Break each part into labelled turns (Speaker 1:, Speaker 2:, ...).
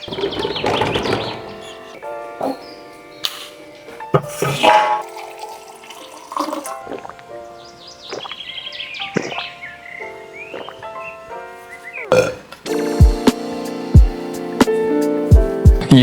Speaker 1: ये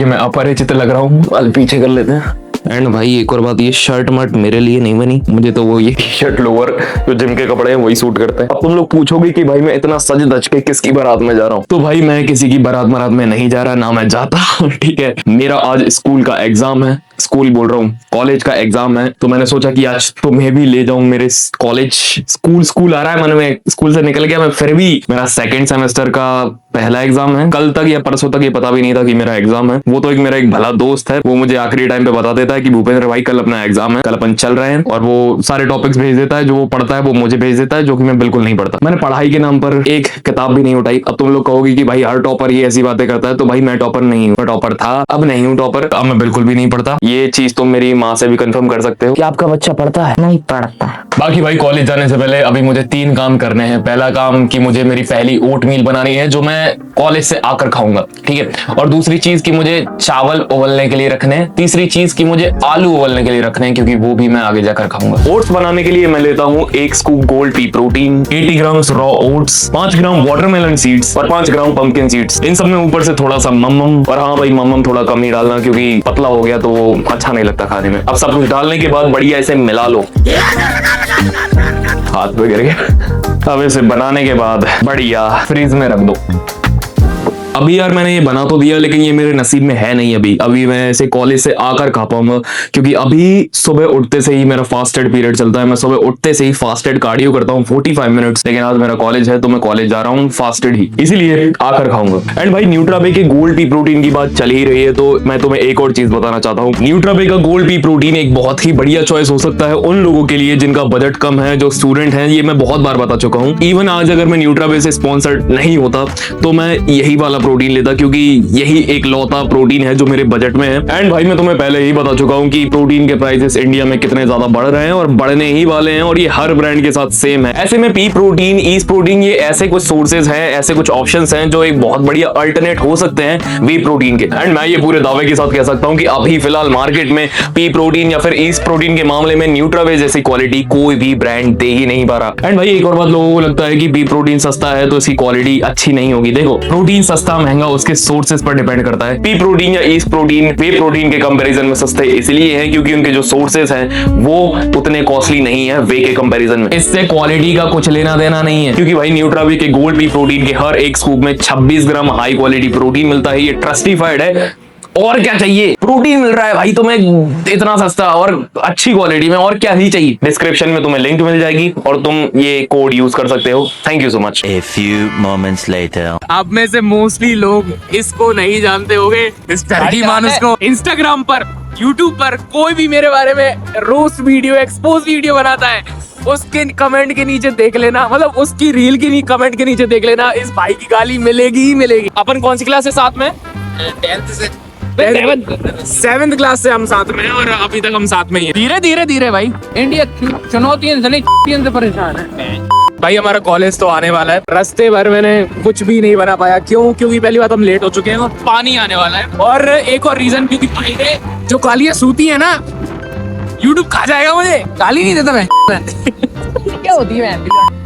Speaker 1: मैं अपरिचित लग रहा हूँ, अल पीछे कर लेते हैं। एंड भाई एक और बात, ये शर्ट मर्ट मेरे लिए नहीं बनी, मुझे तो वो ये टी शर्ट लोअर जो जिम के कपड़े हैं वही सूट करते हैं। अब तुम लोग पूछोगे कि भाई मैं इतना सज धज के किसकी बारात में जा रहा हूँ, तो भाई मैं किसी की बारात में नहीं जा रहा, ना मैं जाता। ठीक है, मेरा आज स्कूल का एग्जाम है, स्कूल बोल रहा हूँ कॉलेज का एग्जाम है, तो मैंने सोचा कि आज तुम्हें भी ले जाऊं मेरे कॉलेज। स्कूल आ रहा है मन में, स्कूल से निकल गया मैं, फिर भी मेरा सेकंड सेमेस्टर का पहला एग्जाम है। कल तक या परसों तक ये पता भी नहीं था कि मेरा एग्जाम है। वो तो एक मेरा एक भला दोस्त है, वो मुझे आखिरी टाइम पे बता देता है कि भूपेंद्र भाई कल अपना एग्जाम है, कल अपन चल रहे हैं, और वो सारे टॉपिक्स भेज देता है, जो वो पढ़ता है वो मुझे भेज देता है, जो कि मैं बिल्कुल नहीं पढ़ता। मैंने पढ़ाई के नाम पर एक किताब भी नहीं उठाई। अब तुम लोग कहोगे कि भाई हर टॉपर ये ऐसी बातें करता है, तो भाई मैं टॉपर नहीं हूँ, मैं टॉपर था, अब नहीं हूँ टॉपर, अब मैं बिल्कुल भी नहीं पढ़ता। ये चीज तुम मेरी माँ से भी कंफर्म कर सकते हो कि आपका बच्चा पढ़ता है।
Speaker 2: नहीं पढ़ता।
Speaker 1: बाकी भाई कॉलेज जाने से पहले अभी मुझे 3 काम करने हैं। पहला काम कि मुझे मेरी पहली ओट मील बनानी है, जो मैं कॉलेज से आकर खाऊंगा, ठीक है। और दूसरी चीज कि मुझे चावल उबलने के लिए रखने हैं। तीसरी चीज कि मुझे आलू उबलने के लिए रखने हैं, क्योंकि वो भी मैं आगे जाकर खाऊंगा। ओट्स बनाने के लिए मैं लेता हूँ 1 स्कूप गोल्ड पी प्रोटीन, 80 ग्राम रॉ ओट्स, 5 ग्राम वाटरमेलन सीड्स और 5 ग्राम पंपकिन सीड्स। इन सब में ऊपर से थोड़ा सा मम्मम, और हाँ भाई मम्मम थोड़ा कम ही डालना, क्योंकि पतला हो गया तो वो अच्छा नहीं लगता खाने में। अब सब कुछ डालने के बाद बढ़िया ऐसे मिला लो, हाथ पे गिर गया। अब इसे बनाने के बाद बढ़िया फ्रीज में रख दो। अभी यार मैंने ये बना तो दिया, लेकिन ये मेरे नसीब में है नहीं। अभी मैं इसे कॉलेज से आकर खा पाऊंगा, क्योंकि अभी सुबह उठते से ही मेरा फास्टेड पीरियड चलता है। मैं सुबह उठते से ही फास्टेड कार्डियो करता हूँ 45 मिनट्स, लेकिन आज मेरा कॉलेज है तो मैं कॉलेज जा रहा हूँ फास्टेड ही, इसीलिए आकर खाऊंगा। एंड भाई न्यूट्राबे के गोल्ड पी प्रोटीन की बात चल ही रही है, तो मैं तुम्हें एक और चीज बताना चाहता हूँ। न्यूट्राबे का गोल्ड पी प्रोटीन एक बहुत ही बढ़िया चॉइस हो सकता है उन लोगों के लिए जिनका बजट कम है, जो स्टूडेंट है। ये मैं बहुत बार बता चुका हूँ। इवन आज अगर मैं न्यूट्राबे से स्पॉन्सर्ड नहीं होता तो मैं यही वाला प्रोटीन लेता, क्योंकि यही एक लौता प्रोटीन है जो मेरे बजट में है। एंड भाई मैं तुम्हें पहले ही बता चुका हूं कि प्रोटीन के प्राइसेस इंडिया में कितने ज्यादा बढ़ रहे हैं और बढ़ने ही वाले हैं, और ये हर ब्रांड के साथ सेम है। ऐसे में पी प्रोटीन, ईस प्रोटीन, ये ऐसे कुछ सोर्सेज हैं, ऐसे कुछ ऑप्शंस हैं जो एक बहुत बढ़िया अल्टरनेट हो सकते हैं वी प्रोटीन के। एंड मैं ये पूरे दावे के साथ कह सकता हूं कि अभी फिलहाल मार्केट में पी प्रोटीन या फिर ईस प्रोटीन के मामले में न्यूट्रावे जैसी क्वालिटी कोई भी ब्रांड दे ही नहीं पा रहा। एंड भाई एक और बात, लोगों को लगता है कि पी प्रोटीन सस्ता है तो इसकी क्वालिटी अच्छी नहीं होगी। देखो, प्रोटीन सस्ता महंगा उसके सोर्सेज पर डिपेंड करता है। पी प्रोटीन या ईस प्रोटीन वे प्रोटीन के कंपैरिजन में सस्ते इसलिए हैं क्योंकि उनके जो सोर्सेज हैं वो उतने कॉस्टली नहीं है वे के कंपैरिजन में। इससे क्वालिटी का कुछ लेना देना नहीं है, क्योंकि भाई न्यूट्रावी के गोल्ड पी प्रोटीन के हर एक स्कूप में 26 ग्राम हाई क्वालिटी प्रोटीन मिलता है। ये ट्रस्टिफाइड है। और क्या चाहिए, प्रोटीन मिल रहा है भाई तुम्हें इतना सस्ता और अच्छी क्वालिटी में, और क्या ही चाहिए। डिस्क्रिप्शन में तुम्हें लिंक मिल जाएगी और तुम ये कोड यूज कर सकते हो। Thank you so much.
Speaker 3: A few moments later.
Speaker 4: आप में से मोस्टली लोग इसको नहीं जानते होंगे, इस टर्की मानुस को। इंस्टाग्राम पर, यूट्यूब पर कोई भी मेरे बारे में रोस्ट वीडियो, एक्सपोज वीडियो बनाता है, उसके कमेंट के नीचे देख लेना, मतलब उसकी रील की कमेंट के नीचे देख लेना, इस भाई की गाली मिलेगी ही मिलेगी। अपन कौन सी क्लास है साथ में? 7th क्लास से हम साथ में हैं और अभी तक हम साथ में ही हैं। धीरे धीरे भाई इंडिया चुनौतियों से परेशान है भाई। हमारा कॉलेज तो आने वाला है, रास्ते भर मैंने कुछ भी नहीं बना पाया। क्यों? क्योंकि पहली बात हम लेट हो चुके हैं और पानी आने वाला है, और एक और रीजन क्योंकि भाई ने जो गालियां सूती है ना, यूट्यूब खा जाएगा मुझे, गाली नहीं देता मैं। क्या होती है?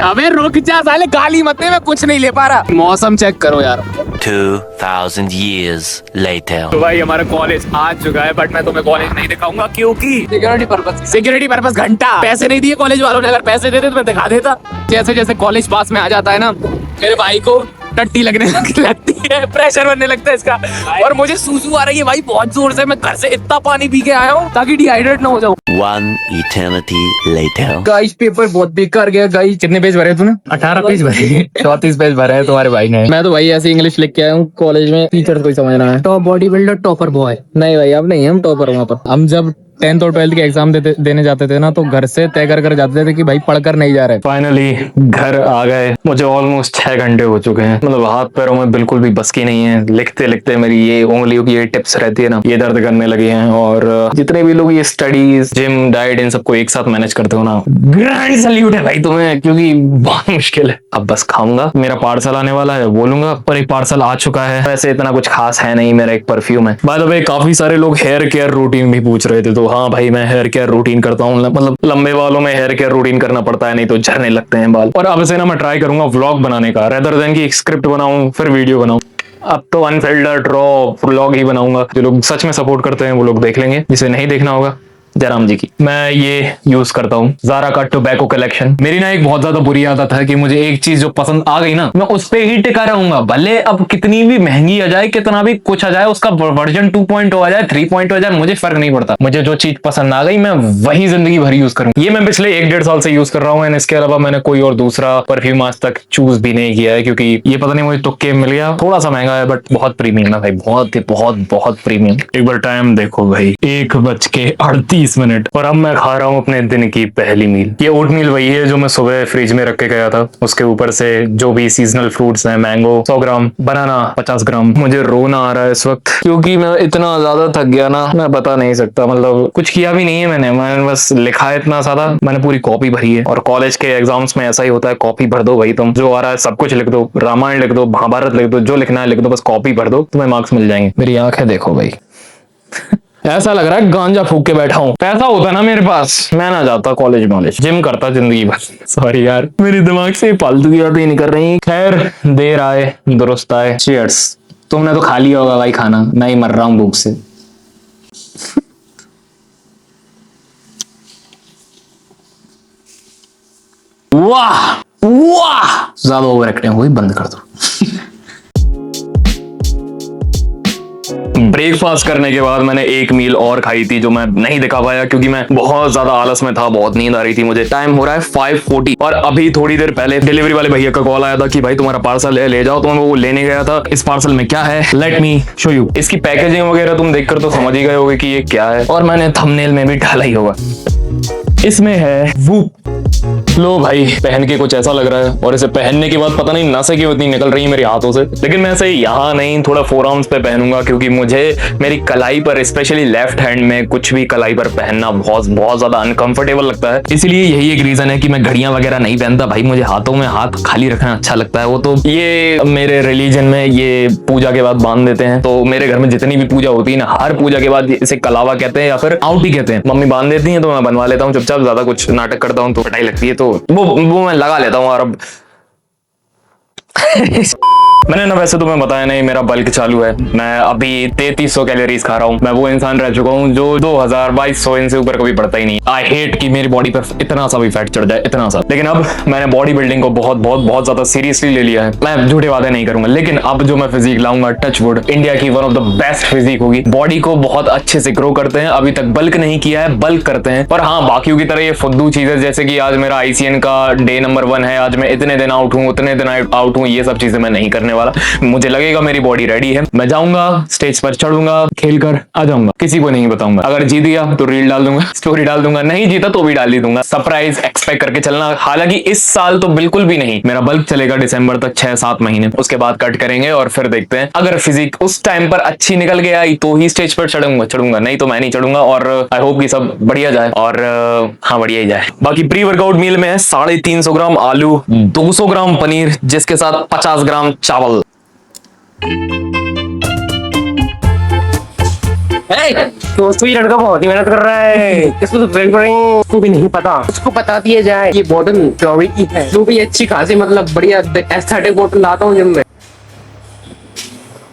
Speaker 4: अबे रुक जा साले, गाली मत दे, मैं कुछ नहीं ले पा रहा। मौसम चेक करो यार।
Speaker 3: 2000 years later.
Speaker 4: तो भाई हमारा कॉलेज आ चुका है, बट मैं तुम्हें कॉलेज नहीं दिखाऊंगा क्योंकि सिक्योरिटी पर्पस घंटा पैसे नहीं दिए कॉलेज वालों ने। अगर पैसे देते तो मैं दिखा देता। जैसे जैसे कॉलेज पास में आ जाता है ना, मेरे भाई को टट्टी लगने लगती है, प्रेशर बनने लगता है इसका, और मुझे सूसू आ रही है भाई बहुत जोर से। मैं घर से इतना पानी पी के आया हूँ ताकि डिहाइड्रेट ना हो जाऊँ।
Speaker 3: One eternity later.
Speaker 4: Guys paper बहुत बेकार गया गाइस। कितने पेज भरे तूने? 18 पेज भरे। 34 पेज भरे है तुम्हारे भाई ने। मैं तो भाई ऐसे इंग्लिश लिख के आया हूँ कॉलेज में, टीचर को ही समझना है। Top body builder, topper boy. नहीं भाई अब नहीं हम टॉपर वहाँ पर। हम जब 10th और 12th के एग्जाम देने जाते थे ना, तो घर से तय कर जाते थे कि भाई पढ़कर नहीं जा रहे।
Speaker 1: फाइनली घर आ गए। मुझे ऑलमोस्ट 6 घंटे हो चुके हैं, मतलब हाथ पैरों में बिल्कुल भी बस की नहीं है। लिखते लिखते मेरी ये उंगलियों की ये टिप्स रहती है ना, ये दर्द करने लगे हैं। और जितने भी लोग ये स्टडीज, जिम, डाइट, इन सबको एक साथ मैनेज करते हो ना, ग्रैंड सैल्यूट है भाई तुम्हें, क्योंकि बहुत मुश्किल है। अब बस खाऊंगा, मेरा पार्सल आने वाला है, बोलूंगा। पर एक पार्सल आ चुका है। वैसे इतना कुछ खास है नहीं, मेरा एक परफ्यूम है। बाय द वे काफी सारे लोग हेयर केयर रूटीन भी पूछ रहे थे, तो हाँ भाई मैं हेयर केयर रूटीन करता हूँ। मतलब लंबे बालों में हेयर केयर रूटीन करना पड़ता है, नहीं तो झड़ने लगते हैं बाल। और अब से ना मैं ट्राई करूंगा व्लॉग बनाने का, रेदर देन की स्क्रिप्ट बनाऊं फिर वीडियो बनाऊं। अब तो अनफिल्टर्ड रॉ व्लॉग ही बनाऊंगा। जो लोग सच में सपोर्ट करते हैं वो लोग देख लेंगे, जिसे नहीं देखना होगा जयराम जी की। मैं ये यूज करता हूँ ज़ारा का टोबैको कलेक्शन। मेरी ना एक बहुत ज्यादा बुरी आदत है कि मुझे एक चीज जो पसंद आ गई ना, मैं उस पे ही टिका रहूंगा। भले अब कितनी भी महंगी आ जाए, कितना भी कुछ आ जाए, उसका वर्जन 2.0 आ जाए, 3.0 आ जाए, मुझे फर्क नहीं पड़ता। मुझे जो चीज पसंद आ गई मैं वही जिंदगी भर यूज करूँ। ये मैं पिछले 1-1.5 साल से यूज कर रहा हूँ। इसके अलावा मैंने कोई और दूसरा परफ्यूम आज तक चूज भी नहीं किया है, क्योंकि ये पता नहीं मुझे तुक्के मिल गया। थोड़ा सा महंगा है बट बहुत प्रीमियम है भाई, बहुत प्रीमियम। एक बार टाइम देखो भाई, 1:38 और अब मैं खा रहा हूँ अपने दिन की पहली मील। ये ओट मील वही है जो मैं सुबह फ्रिज में रख के गया था। उसके ऊपर से जो भी सीजनल फ्रूट्स हैं, मैंगो 100 ग्राम, बनाना 50 ग्राम। मुझे रोना आ रहा है इस वक्त, क्योंकि मैं इतना ज्यादा थक गया ना, मैं बता नहीं सकता। मतलब कुछ किया भी नहीं है मैंने बस लिखा है इतना ज्यादा। मैंने पूरी कॉपी भरी है, और कॉलेज के एग्जाम्स में ऐसा ही होता है, कॉपी भर दो भाई। तुम जो आ रहा है सब कुछ लिख दो, रामायण लिख दो, महाभारत लिख दो, जो लिखना है लिख दो, बस कॉपी भर दो, तुम्हें मार्क्स मिल जाएंगे। मेरी आंखें देखो भाई, ऐसा लग रहा है गांजा फूक के बैठा हूँ। पैसा होता ना मेरे पास, मैं ना जाता कॉलेज वॉलेज, जिम करता जिंदगी भर। सॉरी यार, मेरे दिमाग से फालतू की बातें नहीं कर रही। खैर, देर आए दुरुस्त आए। चीयर्स। तुमने तो खा लिया होगा भाई खाना, मैं ही मर रहा हूँ भूख से। वाह वाह, ज्यादा ओवर एक्टिंग हुई, बंद कर दो। ब्रेकफास्ट करने के बाद मैंने एक मील और खाई थी, जो मैं नहीं दिखा पाया क्योंकि मैं बहुत ज्यादा आलस में था, बहुत नींद आ रही थी मुझे। टाइम हो रहा है 5:40 और अभी थोड़ी देर पहले डिलीवरी वाले भैया का कॉल आया था कि भाई तुम्हारा पार्सल है, ले जाओ। तो मैं वो लेने गया था। इस पार्सल में क्या है, लेट मी शो यू। इसकी पैकेजिंग वगैरह तुम देखकर तो समझ ही गए होगे कि ये क्या है, और मैंने थंबनेल में भी डाला ही होगा। इसमें है वूप। लो भाई, पहन के कुछ ऐसा लग रहा है, और इसे पहनने के बाद पता नहीं नसें क्यों इतनी निकल रही है मेरे हाथों से। लेकिन मैं इसे यहाँ नहीं, थोड़ा फोरआर्म्स पे पहनूंगा, क्योंकि मुझे मेरी कलाई पर, स्पेशली लेफ्ट हैंड में कुछ भी कलाई पर पहनना बहुत ज्यादा अनकंफर्टेबल लगता है। इसलिए यही एक रीजन है कि मैं घड़ियां वगैरह नहीं पहनता भाई। मुझे हाथों में हाथ खाली रखना अच्छा लगता है। वो तो ये मेरे रिलीजन में ये पूजा के बाद बांध देते हैं। तो मेरे घर में जितनी भी पूजा होती है ना, हर पूजा के बाद इसे कलावा कहते हैं या फिर आउटी कहते हैं। मम्मी बांध देती है तो मैं बनवा लेता हूँ चुपचाप। ज्यादा कुछ नाटक करता हूँ तो पिटाई लगती है, तो वो मैं लगा लेता हूँ। और अब मैंने ना वैसे तो मैं बताया नहीं, मेरा बल्क चालू है। मैं अभी 3300 कैलोरीज खा रहा हूँ। मैं वो इंसान रह चुका हूँ जो 2200 इनसे ऊपर कभी बढ़ता ही नहीं। आई हेट कि मेरी बॉडी पर इतना सा भी फैट चढ़ जाए, इतना सा। लेकिन अब मैंने बॉडी बिल्डिंग को बहुत ज्यादा सीरियसली ले लिया है। मैं झूठे वादे नहीं करूंगा, लेकिन अब जो मैं फिजिक लाऊंगा, टच वुड, इंडिया की one of the best physique होगी। बॉडी को बहुत अच्छे से ग्रो करते हैं। अभी तक बल्क नहीं किया है, बल्क करते हैं। पर हाँ, बाकियों की तरह ये फुद्दू चीजें, जैसे कि आज मेरा ICN का डे नंबर 1 है, आज मैं इतने दिन आउट हूँ, उतने दिन आउट हूँ, ये सब चीजें मैं नहीं करने वाला। मुझे लगेगा मेरी बॉडी रेडी है, मैं जाऊंगा, स्टेज पर चढ़ूंगा, खेल कर आ जाऊंगा। किसी को नहीं बताऊंगा। अगर जीत गया तो रील डाल दूंगा, स्टोरी डाल दूंगा, नहीं जीता तो भी डाल ही दूंगा। सरप्राइज एक्सपेक्ट करके चलना। हालांकि इस साल तो बिल्कुल भी नहीं। मेरा बल्क चलेगा दिसंबर तक, 6-7 महीने। उसके बाद कट करेंगे और फिर देखते हैं। अगर फिजिक उस टाइम पर अच्छी निकल के आई तो ही स्टेज पर चढ़ूंगा, नहीं तो मैं नहीं चढ़ूंगा। और आई होप कि सब बढ़िया जाए, और हाँ, बढ़िया ही जाए। बाकी प्री वर्कआउट मील में है 350 ग्राम आलू, 200 ग्राम पनीर, जिसके साथ 50 ग्राम चावल।
Speaker 2: दोस्तों, ये लड़का बहुत ही मेहनत कर रहा है। इसको तो ट्रेन करें, उसको भी नहीं पता। उसको बता दिया जाए ये बॉटल टॉवी की है, जो भी अच्छी खासी, मतलब बढ़िया एस्थेटिक बॉटल लाता हूँ जिम में।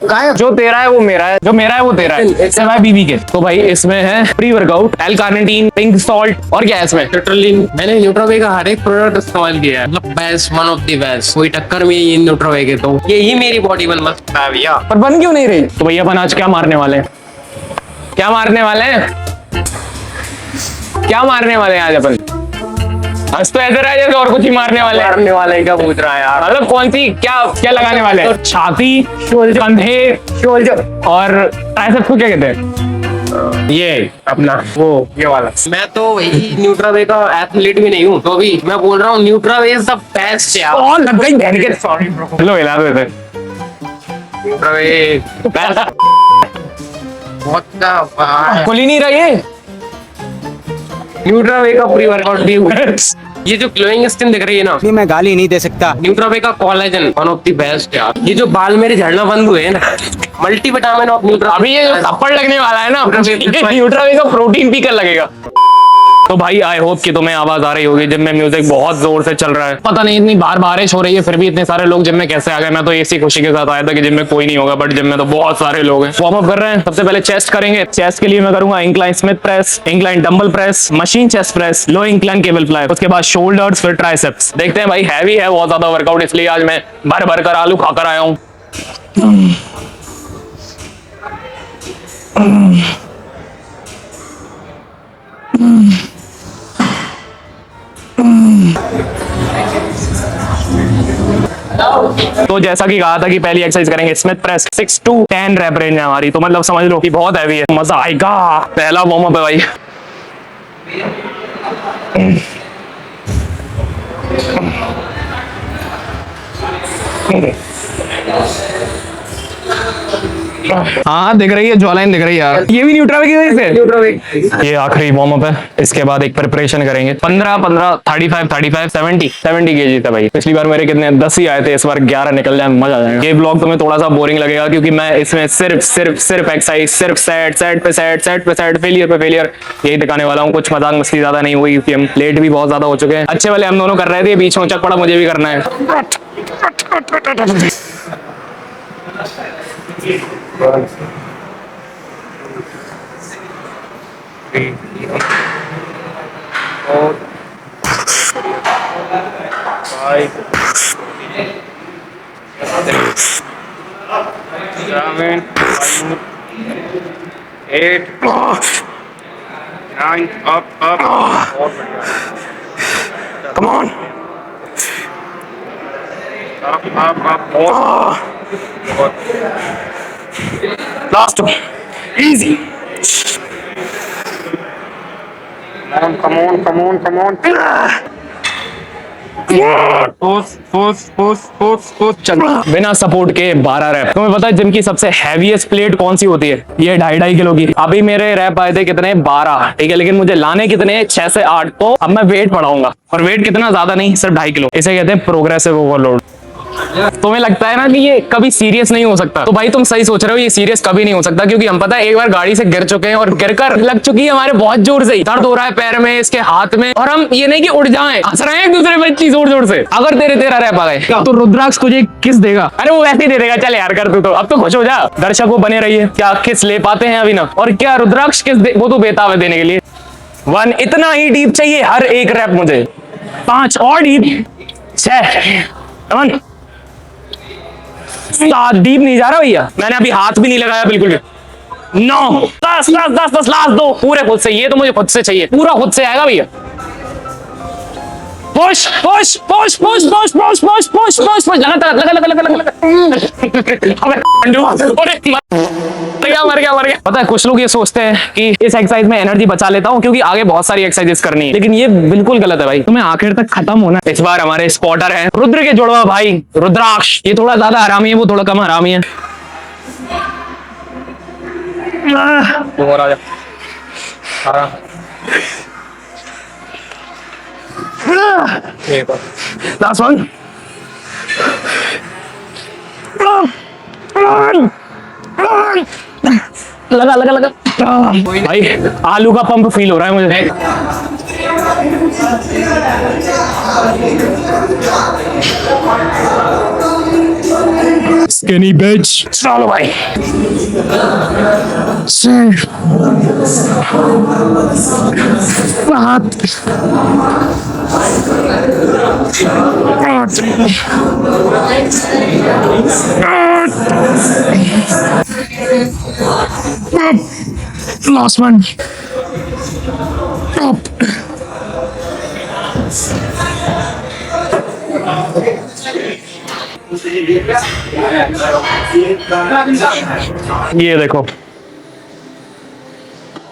Speaker 2: गायब।
Speaker 4: जो तेरा है वो मेरा है, जो मेरा है वो तेरा है, सिवाय बीबी के। तो भाई इसमें है प्री वर्कआउट, L-कार्निटीन, पिंक सॉल्ट, और क्या है इसमें,
Speaker 2: न्यूट्रोलिन। मैंने न्यूट्रोवे का हर एक प्रोडक्ट इस्तेमाल किया है, मतलब best, one of the best. कोई टक्कर में ये न्यूट्रोवे के, तो यही मेरी बॉडी बन सकता है भैया।
Speaker 4: पर बन क्यों नहीं रही? तो भैया अपन आज क्या मारने वाले हैं? क्या मारने वाले हैं? क्या मारने वाले हैं आज अपन? आज तो ऐसे रहा जैसे और कुछ ही मारने वाले
Speaker 2: क्या पूछ रहा है यार?
Speaker 4: मतलब कौन सी, क्या लगाने वाले हैं? छाती, कंधे, शोल्डर और ट्राइसेप्स को क्या कहते हैं?
Speaker 2: ये अपना वो ये वाला। मैं तो वही न्यूट्रावे का एथलीट भी नहीं हूँ, तो अभी मैं बोल रहा हूँ न्यूट्रावे इज द बेस्ट यार। और लग गई बहन के, सॉरी ब्रो।
Speaker 1: लो हिला दो इसे।
Speaker 2: न्यूट्रावे बहुत
Speaker 1: खुल ही नहीं रही है।
Speaker 2: न्यूट्रावे का प्री वर्कआउट भी हुआ। ये जो ग्लोइंग स्किन दिख रही है ना,
Speaker 5: मैं गाली नहीं दे सकता।
Speaker 2: न्यूट्रावे का collagen one of the best यार। ये जो बाल मेरे झड़ना बंद हुए हैं ना, मल्टी विटामिन ऑफ न्यूट्रावे।
Speaker 1: अभी ये जो थप्पड़ लगने वाला है ना, न्यूट्रावे का प्रोटीन पीकर लगेगा। तो भाई आई होप कि तुम्हें आवाज आ रही होगी। जिम में म्यूजिक बहुत जोर से चल रहा है। पता नहीं इतनी बार बारिश हो रही है, फिर भी इतने सारे लोग जिम में कैसे आ गए। मैं तो इसी खुशी के साथ आया था कि जिम में कोई नहीं होगा, बट जिम में तो बहुत सारे लोग हैं। वार्म अप कर रहे हैं। सबसे पहले चेस्ट करेंगे। चेस्ट के लिए मैं करूंगा incline Smith press, incline dumbbell press, machine chest press, low incline cable fly. उसके बाद शोल्डर्स, फिर ट्राइसेप्स। देखते हैं भाई, हैवी है बहुत ज्यादा वर्कआउट, इसलिए आज मैं भर भर कर आलू खाकर आया हूँ। तो जैसा कि कहा था कि पहली एक्सरसाइज करेंगे Smith press. 6 to 10 rap range है हमारी, तो मतलब समझ लो कि बहुत हैवी है, मजा आएगा। पहला वार्म अप है भाई। हाँ दिख रही है, ज्वालाइन दिख रही है यार। ये भी न्यूट्रावे की वजह से।
Speaker 2: न्यूट्रावे
Speaker 1: ये आखिरी वार्म अप है। इसके बाद एक प्रिपरेशन करेंगे। 15 35 70 केजी था भाई। पिछली बार मेरे कितने 10 ही आए थे, इस बार 11 निकल जाए, मजा आ जाएगा। ये ब्लॉग तुम्हें थोड़ा सा बोरिंग लगेगा क्योंकि मैं इसमें सिर्फ एक्सरसाइज, सिर्फ सेट पे सेट, फेलियर पे फेलियर, यही दिखाने वाला हूँ। कुछ मजाक मस्ती ज्यादा नहीं हुई क्योंकि हम लेट भी बहुत ज्यादा हो चुके हैं। अच्छे वाले हम दोनों कर रहे थे, बीच में उचक पड़ा, मुझे भी करना है। Come on. Last one. Easy. Come on. चल बिना सपोर्ट के 12 रैप। तुम्हें पता है जिम की सबसे हैवीएस्ट प्लेट कौन सी होती है? ये 2.5 किलो की। अभी मेरे रैप आए थे कितने? 12, ठीक है, लेकिन मुझे लाने कितने? 6 से 8। तो अब मैं वेट बढ़ाऊंगा, और वेट कितना? ज्यादा नहीं, सिर्फ 2.5 किलो। इसे कहते हैं प्रोग्रेसिव ओवरलोड। तुम्हें लगता है ना कि ये कभी सीरियस नहीं हो सकता, तो भाई तुम सही सोच रहे हो, ये सीरियस कभी नहीं हो सकता। क्योंकि हम पता है एक बार गाड़ी से गिर चुके हैं और गिरकर लग चुकी है हमारे बहुत जोर से, दर्द हो रहा है पैर में, इसके हाथ में, और हम ये नहीं कि उठ जाएं, हंस रहे हैं एक दूसरे पर इतनी जोर जोर से। अगर तेरा रैप आ गए तो रुद्राक्ष तुझे किस देगा? अरे वो वैसे ही दे देगा। चल यार कर तू तो, अब तो खुश हो जा। दर्शकों बने रहिए। क्या किस ले पाते हैं अभी ना? और क्या रुद्राक्ष किस वो तो बेताब है देने के लिए। 1 इतना ही डीप चाहिए हर एक रैप मुझे। 5 और डीप। 6 7 डीप नहीं जा रहा भैया, मैंने अभी हाथ भी नहीं लगाया बिल्कुल भी। 9 10 लास्ट 2 पूरे खुद से। ये तो मुझे खुद से चाहिए, पूरा खुद से आएगा भैया। पुश लगा। मर गया। पता है कुछ लोग ये सोचते हैं कि इस एक्सरसाइज में एनर्जी बचा लेता हूँ क्योंकि आगे बहुत सारी एक्सरसाइजेस करनी है, लेकिन ये बिल्कुल गलत है भाई। तुम्हें आखिर तक खत्म होना। इस बार हमारे स्पॉटर हैं रुद्र के जुड़वा भाई रुद्राक्ष। ये थोड़ा ज्यादा हरामी है, वो थोड़ा कम हरामी है। Last one. लगा। भाई आलू का पंप फील हो रहा है मुझे। Skinny bitch. चलो भाई। Last one. ये देखो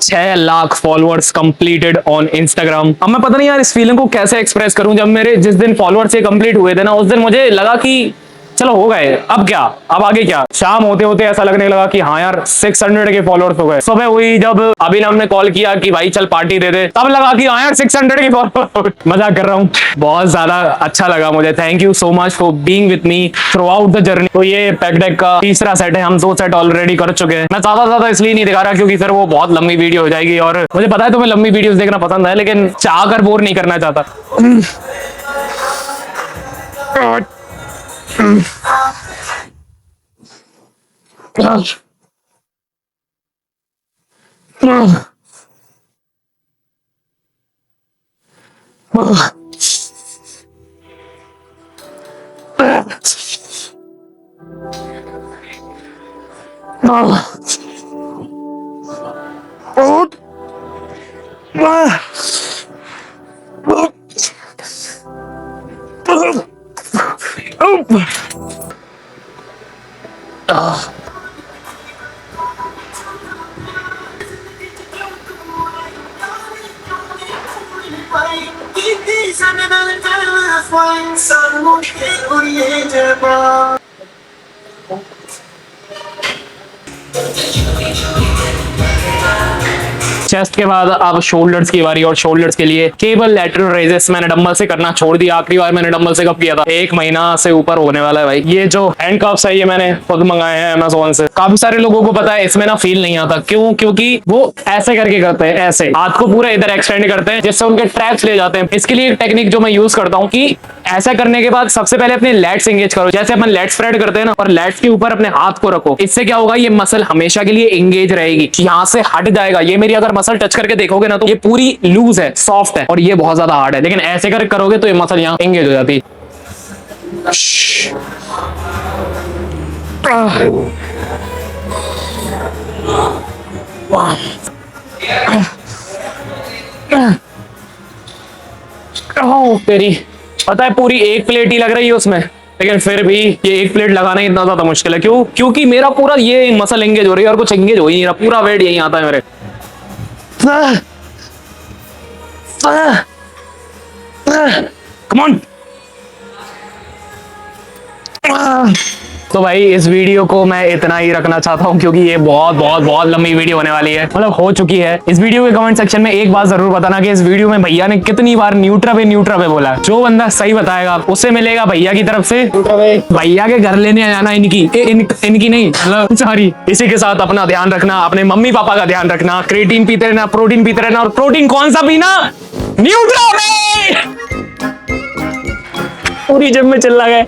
Speaker 1: 6 lakh followers completed on Instagram. अब मैं पता नहीं यार इस फीलिंग को कैसे एक्सप्रेस करूं। जब मेरे जिस दिन फॉलोअर्स ये कंप्लीट हुए थे ना, उस दिन मुझे लगा कि चलो हो गए, अब क्या, अब आगे क्या। शाम होते होते ऐसा लगने लगा कि हाँ यार 600 के फॉलोअर्स हो गए। सुबह हुई जब अभिनव ने कॉल किया कि भाई चल पार्टी दे दे, तब लगा कि हाँ यार 600 के फॉलोअर्स। मजाक कर रहा हूँ, बहुत ज्यादा अच्छा लगा मुझे। Thank you so much for being with me through out the journey. तो ये पैक डेक का तीसरा सेट है, हम 2 सेट ऑलरेडी कर चुके हैं। मैं ज्यादा इसलिए नहीं दिखा रहा क्योंकि फिर वो बहुत लंबी वीडियो हो जाएगी, और मुझे पता है तुम्हें लंबी वीडियोस देखना पसंद है, लेकिन चाह कर बोर नहीं करना चाहता। चेस्ट के बाद अब शोल्डर्स की बारी, और शोल्डर्स के लिए केबल लैटरल रेजेस मैंने डंबल से करना छोड़ दिया। आखिरी बार मैंने डंबल से कब किया था, 1 महीना से ऊपर होने वाला है भाई। ये जो हैंडकफ्स है ये मैंने खुद मंगाए हैं अमेज़न से। काफी सारे लोगों को पता है इसमें ना फील नहीं आता, क्यों? क्योंकि वो ऐसे करके करते हैं, ऐसे हाथ को पूरा इधर एक्सटेंड करते हैं जिससे उनके ट्रैप्स ले जाते हैं। इसके लिए एक टेक्निक जो मैं यूज करता हूँ कि ऐसा करने के बाद सबसे पहले अपने लैट्स एंगेज करो, जैसे अपन लैट स्प्रेड करते हैं ना, और लैट्स के ऊपर अपने हाथ को रखो। इससे क्या होगा, ये मसल हमेशा के लिए एंगेज रहेगी, यहाँ से हट जाएगा। ये मेरी अगर मसल टच करके देखोगे ना तो ये पूरी लूज है, सॉफ्ट है, और ये बहुत ज्यादा हार्ड है। लेकिन ऐसे कर करोगे तो ये मसल यहाँ एंगेज हो जाती है। तेरी पता है पूरी 1 प्लेट ही लग रही है उसमें, लेकिन फिर भी ये 1 प्लेट लगाना ही इतना ज्यादा मुश्किल है। क्यों? क्योंकि मेरा पूरा ये मसल एंगेज हो रही है और कुछ एंगेज हो ही नहीं रहा। पूरा वेट यही आता है मेरे। Come on. तो भाई इस वीडियो को मैं इतना ही रखना चाहता हूँ क्योंकि ये बहुत लंबी वीडियो होने वाली है, मतलब हो चुकी है। इस वीडियो के कमेंट सेक्शन में एक बात जरूर बताना कि इस वीडियो में भैया ने कितनी बार न्यूट्रा पे बोला। जो बंदा सही बताएगा उससे मिलेगा भैया की तरफ से भैया के घर लेने जाना इनकी नहीं, मतलब सॉरी। इसी के साथ अपना ध्यान रखना, अपने मम्मी पापा का ध्यान रखना, क्रिएटिन पीते रहना, प्रोटीन पीते रहना, और प्रोटीन कौन सा पीना? न्यूट्रा। पूरी जिम में चिल्ला गए।